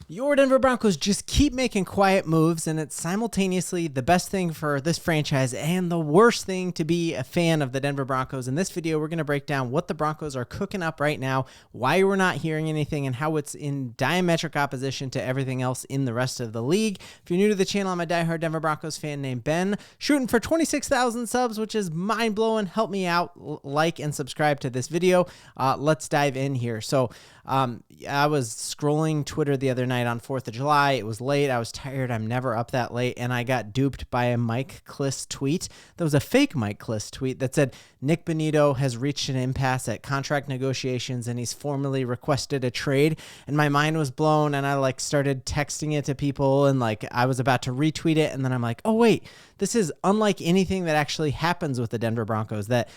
Your Denver Broncos just keep making quiet moves, and it's simultaneously the best thing for this franchise and the worst thing to be a fan of the Denver Broncos. In this video, we're going to break down what the Broncos are cooking up right now, why we're not hearing anything, and how it's in diametric opposition to everything else in the rest of the league. If you're new to the channel, I'm a diehard Denver Broncos fan named Ben, shooting for 26,000 subs, which is mind-blowing. Help me out, like and subscribe to this video. Let's dive in here. So I was scrolling Twitter the other night on 4th of July. It was late. I was tired. I'm never up that late. And I got duped by a Mike Kliss tweet. That was a fake Mike Kliss tweet that said, Nik Bonitto has reached an impasse at contract negotiations and he's formally requested a trade. And my mind was blown and I started texting it to people and I was about to retweet it. And then I'm like, oh wait, this is unlike anything that actually happens with the Denver Broncos. That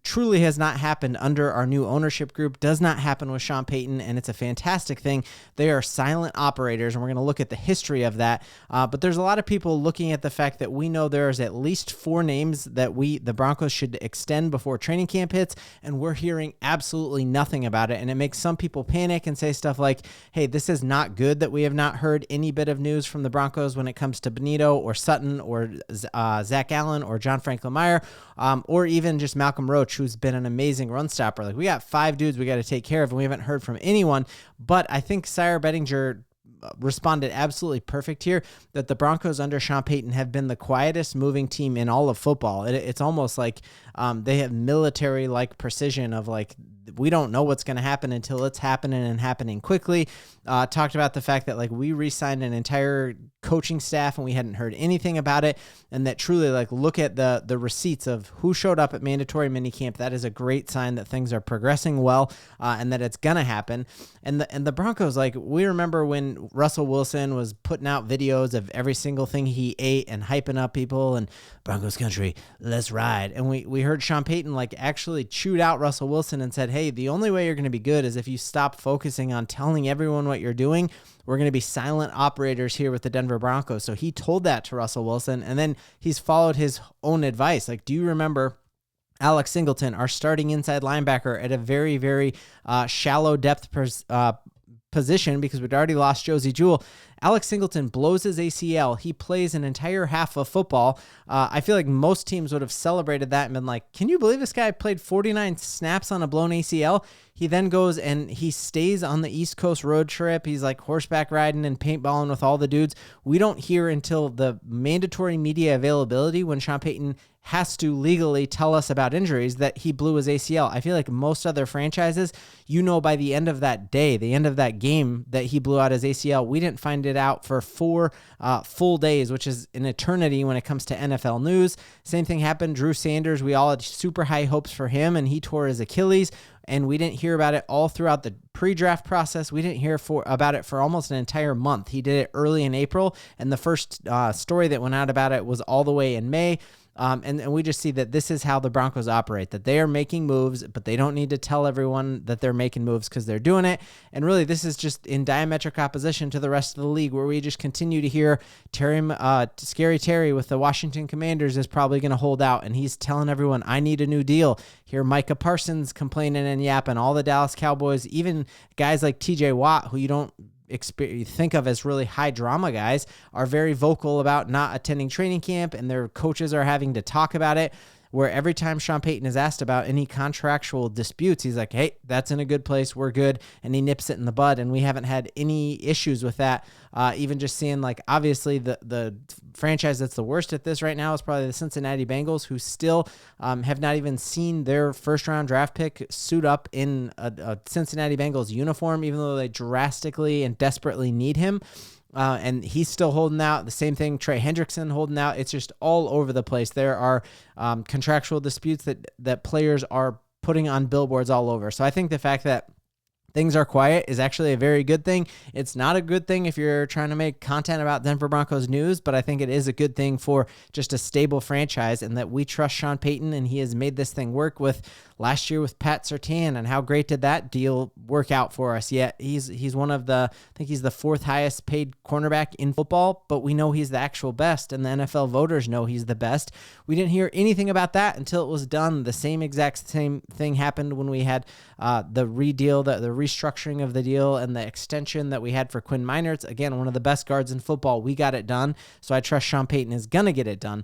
truly has not happened under our new ownership group, does not happen with Sean Payton, and it's a fantastic thing. They are silent operators, and we're going to look at the history of that. But there's a lot of people looking at the fact that we know there's at least 4 names that the Broncos should extend before training camp hits, and we're hearing absolutely nothing about it. And it makes some people panic and say stuff like, hey, this is not good that we have not heard any bit of news from the Broncos when it comes to Bonitto or Sutton or Zach Allen or John Franklin Meyers, or even just Malcolm Roach, who's been an amazing run stopper. We got 5 dudes we got to take care of, and we haven't heard from anyone. But I think Sire Bettinger responded absolutely perfect here, that the Broncos under Sean Payton have been the quietest moving team in all of football. It's almost like they have military-like precision of we don't know what's going to happen until it's happening and happening quickly. Talked about the fact that we re-signed an entire coaching staff and we hadn't heard anything about it, and that truly look at the receipts of who showed up at mandatory minicamp. That is a great sign that things are progressing well and that it's gonna happen. And the Broncos, we remember when Russell Wilson was putting out videos of every single thing he ate and hyping up people and Broncos Country, let's ride. And we heard Sean Payton actually chewed out Russell Wilson and said, hey, the only way you're going to be good is if you stop focusing on telling everyone what you're doing. We're going to be silent operators here with the Denver Broncos. So he told that to Russell Wilson, and then he's followed his own advice. Do you remember Alex Singleton, our starting inside linebacker, at a very, very shallow depth position because we'd already lost Josie Jewell? Alex Singleton blows his ACL. He plays an entire half of football. I feel like most teams would have celebrated that and been like, can you believe this guy played 49 snaps on a blown ACL? He then goes and he stays on the East Coast road trip. He's horseback riding and paintballing with all the dudes. We don't hear until the mandatory media availability when Sean Payton has to legally tell us about injuries that he blew his ACL. I feel like most other franchises, by the end of that day, the end of that game, that he blew out his ACL. We didn't find it out for 4 full days, which is an eternity when it comes to NFL news. Same thing happened. Drew Sanders, we all had super high hopes for him, and he tore his Achilles, and we didn't hear about it all throughout the pre-draft process. We didn't hear about it for almost an entire month. He did it early in April, and the first story that went out about it was all the way in May. And we just see that this is how the Broncos operate, that they are making moves, but they don't need to tell everyone that they're making moves because they're doing it. And really, this is just in diametric opposition to the rest of the league, where we just continue to hear Scary Terry with the Washington Commanders is probably going to hold out, and he's telling everyone, I need a new deal. Hear Micah Parsons complaining and yapping, all the Dallas Cowboys, even guys like TJ Watt, who you don't think of as really high drama guys, are very vocal about not attending training camp, and their coaches are having to talk about it, where every time Sean Payton is asked about any contractual disputes, he's like, hey, that's in a good place, we're good, and he nips it in the bud, and we haven't had any issues with that. Even just seeing, obviously the franchise that's the worst at this right now is probably the Cincinnati Bengals, who still have not even seen their first-round draft pick suit up in a Cincinnati Bengals uniform, even though they drastically and desperately need him. And he's still holding out. The same thing, Trey Hendrickson holding out. It's just all over the place. There are contractual disputes that players are putting on billboards all over. So I think the fact that things are quiet is actually a very good thing. It's not a good thing if you're trying to make content about Denver Broncos news, but I think it is a good thing for just a stable franchise, and that we trust Sean Payton, and he has made this thing work with last year with Pat Surtain, and how great did that deal work out for us? Yet he's one of the, I think he's the 4th highest paid cornerback in football, but we know he's the actual best, and the NFL voters know he's the best. We didn't hear anything about that until it was done. The same thing happened when we had the restructuring of the deal and the extension that we had for Quinn Meinerz. Again, one of the best guards in football. We got it done, so I trust Sean Payton is gonna get it done.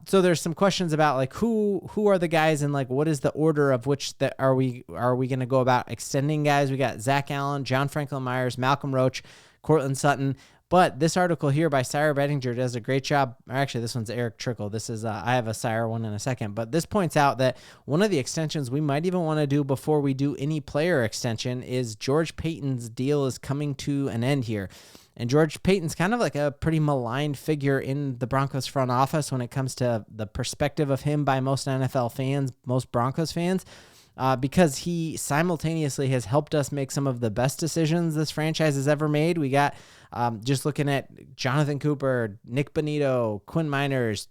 So there's some questions about like who are the guys, and like what is the order of which that are we going to go about extending guys? We got Zach Allen, John Franklin Meyers, Malcolm Roach, Courtland Sutton. But this article here by Sire Bettinger does a great job. Actually, this one's Eric Trickle. This is I have a Sire one in a second, but this points out that one of the extensions we might even want to do before we do any player extension is George Paton's deal is coming to an end here. And George Paton's kind of like a pretty maligned figure in the Broncos front office when it comes to the perspective of him by most NFL fans, most Broncos fans, because he simultaneously has helped us make some of the best decisions this franchise has ever made. We got just looking at Jonathan Cooper, Nik Bonitto, Quinn Meinerz,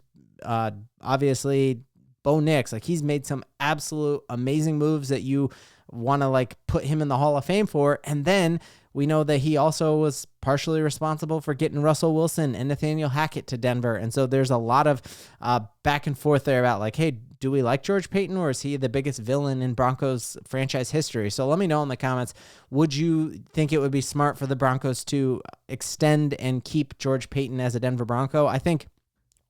obviously Bo Nix. Like, he's made some absolute amazing moves that you want to like put him in the Hall of Fame for. And then we know that he also was partially responsible for getting Russell Wilson and Nathaniel Hackett to Denver. And so there's a lot of back and forth there about like, hey, do we like George Paton, or is he the biggest villain in Broncos franchise history? So let me know in the comments, would you think it would be smart for the Broncos to extend and keep George Paton as a Denver Bronco? I think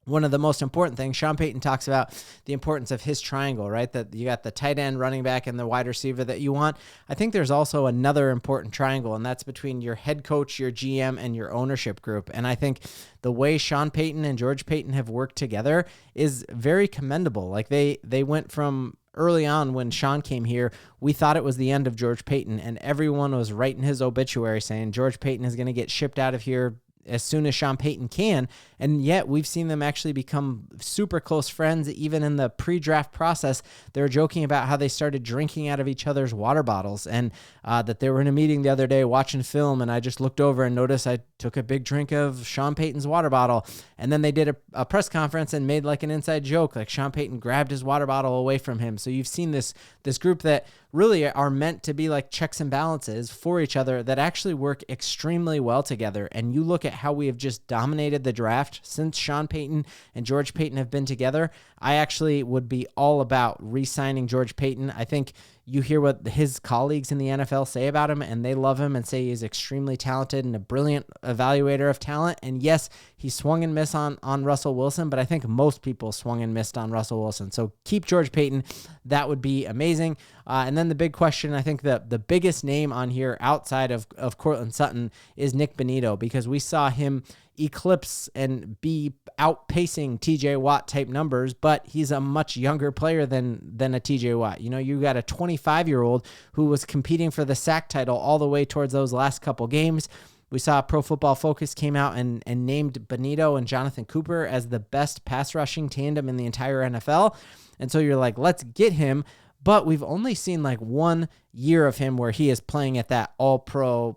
one of the most important things, Sean Payton talks about the importance of his triangle, right? That you got the tight end, running back, and the wide receiver that you want. I think there's also another important triangle, and that's between your head coach, your GM, and your ownership group. And I think the way Sean Payton and George Paton have worked together is very commendable. Like they went from early on when Sean came here, we thought it was the end of George Paton, and everyone was writing his obituary saying George Paton is going to get shipped out of here as soon as Sean Payton can. And yet we've seen them actually become super close friends. Even in the pre-draft process, they were joking about how they started drinking out of each other's water bottles, and that they were in a meeting the other day watching film, and I just looked over and noticed I took a big drink of Sean Payton's water bottle. And then they did a press conference and made like an inside joke, like Sean Payton grabbed his water bottle away from him. So you've seen this group that really are meant to be like checks and balances for each other that actually work extremely well together. And you look at how we have just dominated the draft since Sean Payton and George Paton have been together. I actually would be all about re-signing George Paton. I think you hear what his colleagues in the NFL say about him, and they love him and say he's extremely talented and a brilliant evaluator of talent. And yes, he swung and missed on Russell Wilson, but I think most people swung and missed on Russell Wilson. So keep George Paton. That would be amazing. And then the big question, I think the biggest name on here outside of Courtland Sutton is Nik Bonitto, because we saw him eclipse and be outpacing TJ Watt type numbers, but he's a much younger player than a TJ Watt. You know, you got a 25-year-old who was competing for the sack title all the way towards those last couple games. We saw Pro Football Focus came out and named Bonitto and Jonathan Cooper as the best pass rushing tandem in the entire NFL. And so you're like, let's get him. But we've only seen like 1 year of him where he is playing at that all-pro,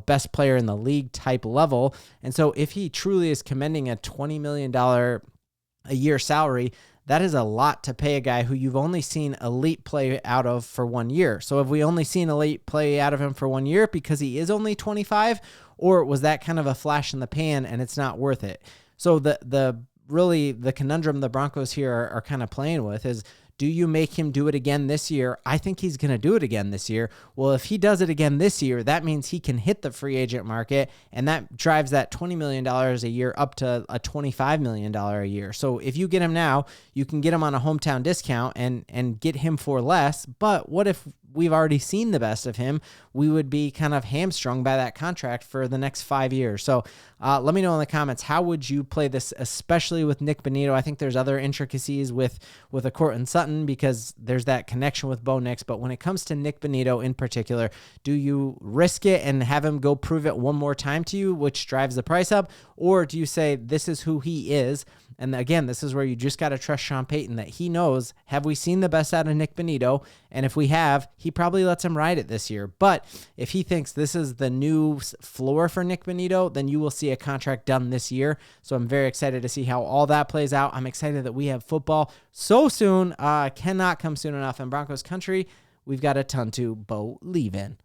best player in the league type level. And so if he truly is commanding a $20 million a year salary, that is a lot to pay a guy who you've only seen elite play out of for 1 year. So have we only seen elite play out of him for 1 year because he is only 25, or was that kind of a flash in the pan and it's not worth it? So the conundrum the Broncos here are kind of playing with is, do you make him do it again this year? I think he's going to do it again this year. Well, if he does it again this year, that means he can hit the free agent market, and that drives that $20 million a year up to a $25 million a year. So if you get him now, you can get him on a hometown discount and get him for less. But what if we've already seen the best of him? We would be kind of hamstrung by that contract for the next 5 years. So let me know in the comments, how would you play this, especially with Nik Bonitto? I think there's other intricacies with a Courtland Sutton because there's that connection with Bo Nix. But when it comes to Nik Bonitto in particular, do you risk it and have him go prove it one more time to you, which drives the price up? Or do you say, this is who he is, And again, this is where you just got to trust Sean Payton that he knows, have we seen the best out of Nik Bonitto? And if we have, he probably lets him ride it this year. But if he thinks this is the new floor for Nik Bonitto, then you will see a contract done this year. So I'm very excited to see how all that plays out. I'm excited that we have football so soon. Cannot come soon enough. In Broncos country, we've got a ton to believe in.